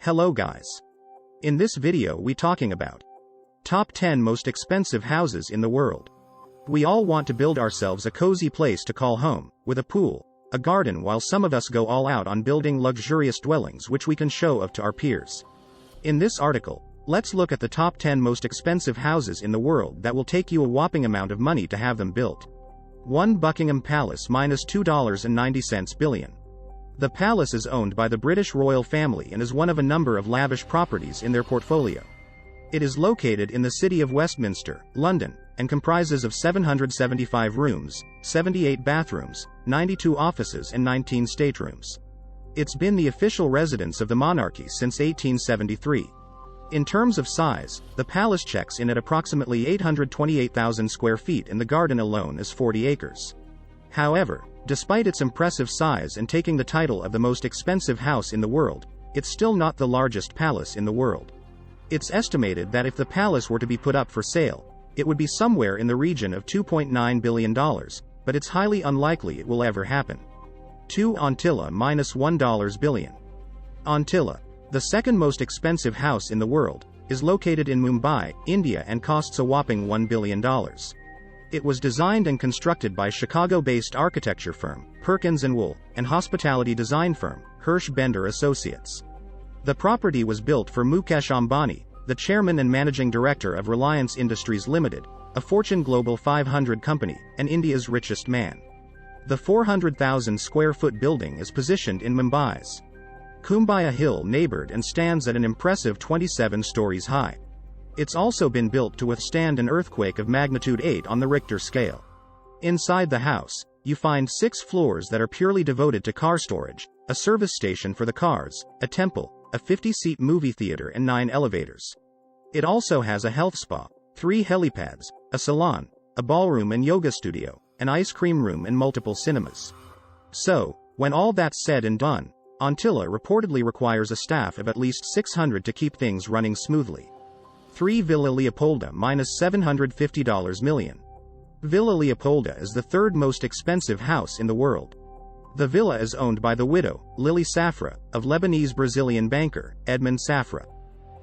Hello guys. In this video we talking about top 10 most expensive houses in the world. We all want to build ourselves a cozy place to call home, with a pool, a garden, while some of us go all out on building luxurious dwellings which we can show off to our peers. In this article, let's look at the top 10 most expensive houses in the world that will take you a whopping amount of money to have them built. 1 Buckingham Palace -$2.90 billion. The palace is owned by the British royal family and is one of a number of lavish properties in their portfolio. It is located in the city of Westminster, London, and comprises of 775 rooms, 78 bathrooms, 92 offices and 19 staterooms. It's been the official residence of the monarchy since 1873. In terms of size, the palace checks in at approximately 828,000 square feet and the garden alone is 40 acres. However, despite its impressive size and taking the title of the most expensive house in the world, it's still not the largest palace in the world. It's estimated that if the palace were to be put up for sale, it would be somewhere in the region of $2.9 billion, but it's highly unlikely it will ever happen. 2 Antilla -$1 billion. Antilla, the second most expensive house in the world, is located in Mumbai, India and costs a whopping $1 billion. It was designed and constructed by Chicago-based architecture firm, Perkins & Wool, and hospitality design firm, Hirsch Bender Associates. The property was built for Mukesh Ambani, the chairman and managing director of Reliance Industries Limited, a Fortune Global 500 company, and India's richest man. The 400,000 square foot building is positioned in Mumbai's Kumbaya Hill neighborhood and stands at an impressive 27 stories high. It's also been built to withstand an earthquake of magnitude 8 on the Richter scale. Inside the house, you find 6 floors that are purely devoted to car storage, a service station for the cars, a temple, a 50-seat movie theater and 9 elevators. It also has a health spa, 3 helipads, a salon, a ballroom and yoga studio, an ice cream room and multiple cinemas. So, when all that's said and done, Antilla reportedly requires a staff of at least 600 to keep things running smoothly. 3 Villa Leopolda -$750 million. Villa Leopolda is the third most expensive house in the world. The villa is owned by the widow, Lily Safra, of Lebanese-Brazilian banker, Edmond Safra.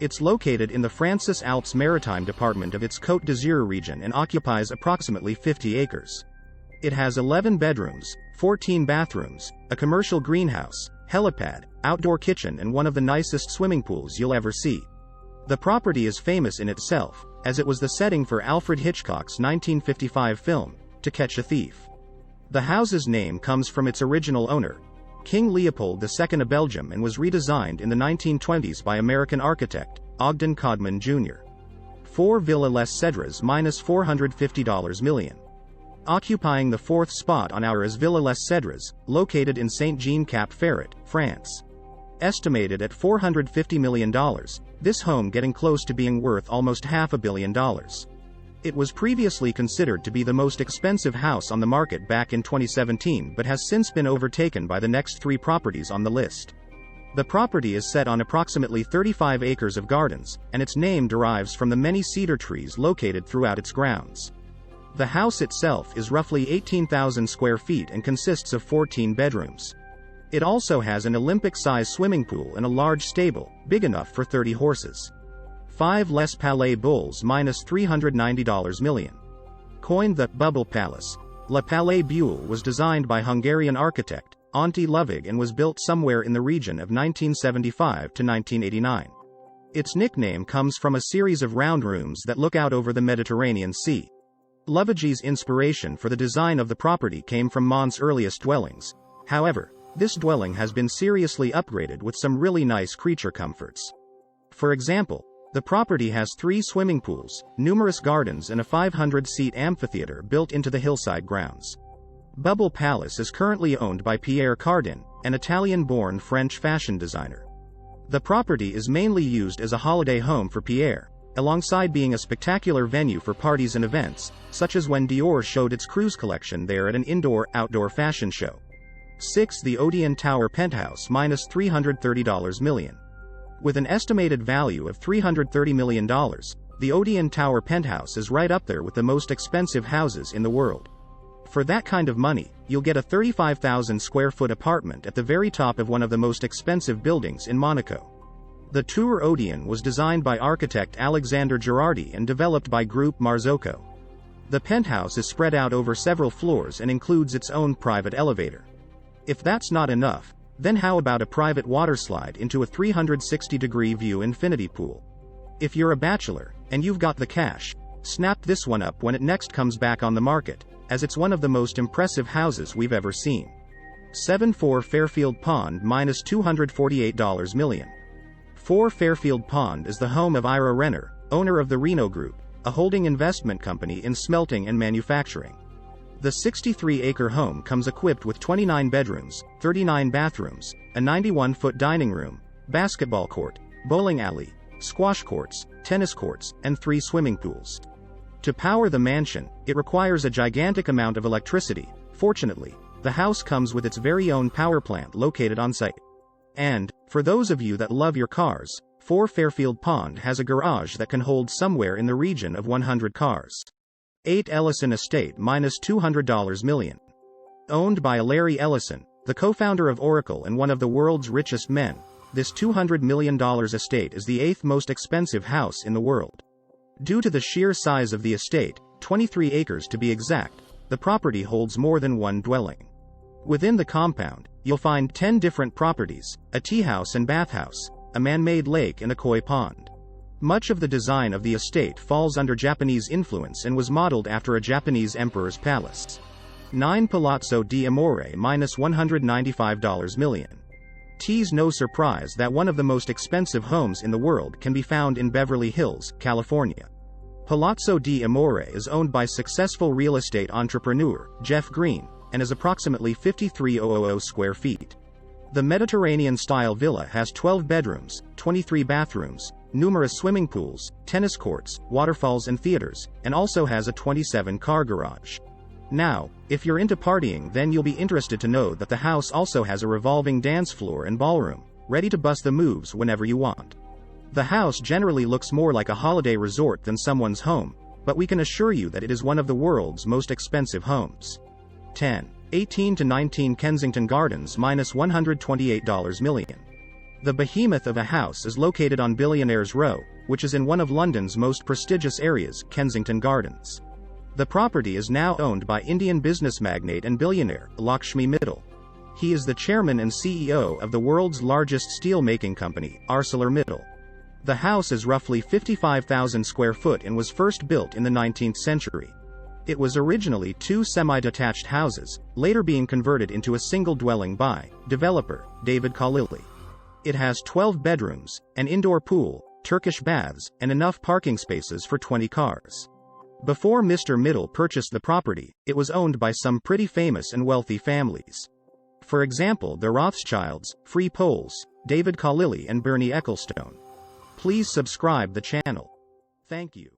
It's located in the Francis Alps Maritime department of its Côte d'Azur region and occupies approximately 50 acres. It has 11 bedrooms, 14 bathrooms, a commercial greenhouse, helipad, outdoor kitchen and one of the nicest swimming pools you'll ever see. The property is famous in itself, as it was the setting for Alfred Hitchcock's 1955 film, To Catch a Thief. The house's name comes from its original owner, King Leopold II of Belgium, and was redesigned in the 1920s by American architect, Ogden Codman Jr. 4 Villa Les Cedres -$450 million. Occupying the 4th spot on our is Villa Les Cedres, located in Saint-Jean-Cap-Ferret, France. Estimated at $450 million, this home getting close to being worth almost $500 million. It was previously considered to be the most expensive house on the market back in 2017 but has since been overtaken by the next 3 properties on the list. The property is set on approximately 35 acres of gardens, and its name derives from the many cedar trees located throughout its grounds. The house itself is roughly 18,000 square feet and consists of 14 bedrooms. It also has an Olympic-size swimming pool and a large stable, big enough for 30 horses. 5 Les Palais Bulles -$390 million. Coined the Bubble Palace, Le Palais Bulle was designed by Hungarian architect, Antti Lövig and was built somewhere in the region of 1975 to 1989. Its nickname comes from a series of round rooms that look out over the Mediterranean Sea. Lövig's inspiration for the design of the property came from Mons' earliest dwellings. However, this dwelling has been seriously upgraded with some really nice creature comforts. For example, the property has 3 swimming pools, numerous gardens and a 500-seat amphitheater built into the hillside grounds. Bubble Palace is currently owned by Pierre Cardin, an Italian-born French fashion designer. The property is mainly used as a holiday home for Pierre, alongside being a spectacular venue for parties and events, such as when Dior showed its cruise collection there at an indoor-outdoor fashion show. 6 The Odeon Tower Penthouse -$330 million. With an estimated value of $330 million, the Odeon Tower Penthouse is right up there with the most expensive houses in the world. For that kind of money, you'll get a 35,000 square foot apartment at the very top of one of the most expensive buildings in Monaco. The Tour Odeon was designed by architect Alexander Girardi and developed by Group Marzocco. The penthouse is spread out over several floors and includes its own private elevator. If that's not enough, then how about a private waterslide into a 360-degree view infinity pool? If you're a bachelor, and you've got the cash, snap this one up when it next comes back on the market, as it's one of the most impressive houses we've ever seen. 7-4 Fairfield Pond -$248 million. 4 Fairfield Pond is the home of Ira Renner, owner of the Reno Group, a holding investment company in smelting and manufacturing. The 63-acre home comes equipped with 29 bedrooms, 39 bathrooms, a 91-foot dining room, basketball court, bowling alley, squash courts, tennis courts, and 3 swimming pools. To power the mansion, it requires a gigantic amount of electricity. Fortunately, the house comes with its very own power plant located on site. And, for those of you that love your cars, 4 Fairfield Pond has a garage that can hold somewhere in the region of 100 cars. 8 Ellison Estate -$200 million. Owned by Larry Ellison, the co-founder of Oracle and one of the world's richest men, this $200 million estate is the 8th most expensive house in the world. Due to the sheer size of the estate, 23 acres to be exact, the property holds more than one dwelling. Within the compound, you'll find 10 different properties, a tea house and bathhouse, a man-made lake and a koi pond. Much of the design of the estate falls under Japanese influence and was modeled after a Japanese emperor's palace. 9 Palazzo di Amore -$195 million. T's no surprise that one of the most expensive homes in the world can be found in Beverly Hills, California. Palazzo di Amore is owned by successful real estate entrepreneur, Jeff Green, and is approximately 5,300 square feet. The Mediterranean-style villa has 12 bedrooms, 23 bathrooms, numerous swimming pools, tennis courts, waterfalls and theaters, and also has a 27-car garage. Now, if you're into partying, then you'll be interested to know that the house also has a revolving dance floor and ballroom, ready to bust the moves whenever you want. The house generally looks more like a holiday resort than someone's home, but we can assure you that it is one of the world's most expensive homes. 10. 18 to 19 Kensington Gardens -$128 million. The behemoth of a house is located on Billionaires Row, which is in one of London's most prestigious areas, Kensington Gardens. The property is now owned by Indian business magnate and billionaire, Lakshmi Mittal. He is the chairman and CEO of the world's largest steel-making company, ArcelorMittal. The house is roughly 55,000 square foot and was first built in the 19th century. It was originally 2 semi-detached houses, later being converted into a single dwelling by developer David Khalili. It has 12 bedrooms, an indoor pool, Turkish baths, and enough parking spaces for 20 cars. Before Mr. Mittal purchased the property, it was owned by some pretty famous and wealthy families. For example, the Rothschilds, Free Poles, David Khalili and Bernie Ecclestone. Please subscribe the channel. Thank you.